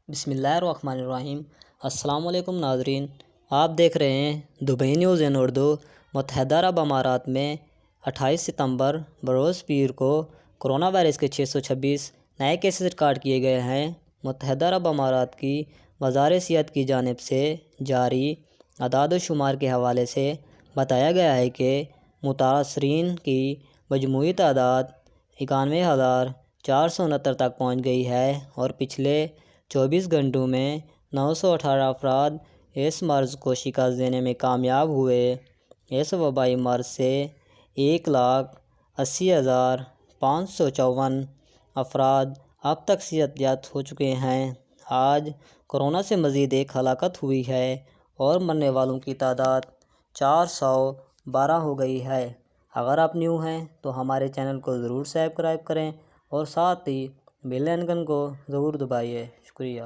بسم اللہ الرحمن الرحیم۔ السلام علیکم ناظرین، آپ دیکھ رہے ہیں دبئی نیوز ان اردو۔ متحدہ عرب امارات میں 28 ستمبر بروز پیر کو کرونا وائرس کے 626 نئے کیسز ریکارڈ کیے گئے ہیں۔ متحدہ عرب امارات کی وزارت صحت کی جانب سے جاری اعداد و شمار کے حوالے سے بتایا گیا ہے کہ متاثرین کی مجموعی تعداد 91,469 تک پہنچ گئی ہے اور پچھلے 24 گھنٹوں میں 918 افراد اس مرض کو شکست دینے میں کامیاب ہوئے۔ اس وبائی مرض سے 1,80,554 افراد اب تک صحت یاب ہو چکے ہیں۔ آج کرونا سے مزید ایک ہلاکت ہوئی ہے اور مرنے والوں کی تعداد 412 ہو گئی ہے۔ اگر آپ نیو ہیں تو ہمارے چینل کو ضرور سبسکرائب کریں اور ساتھ ہی بیل آئیکن کو ضرور دبائیے۔ شکریہ۔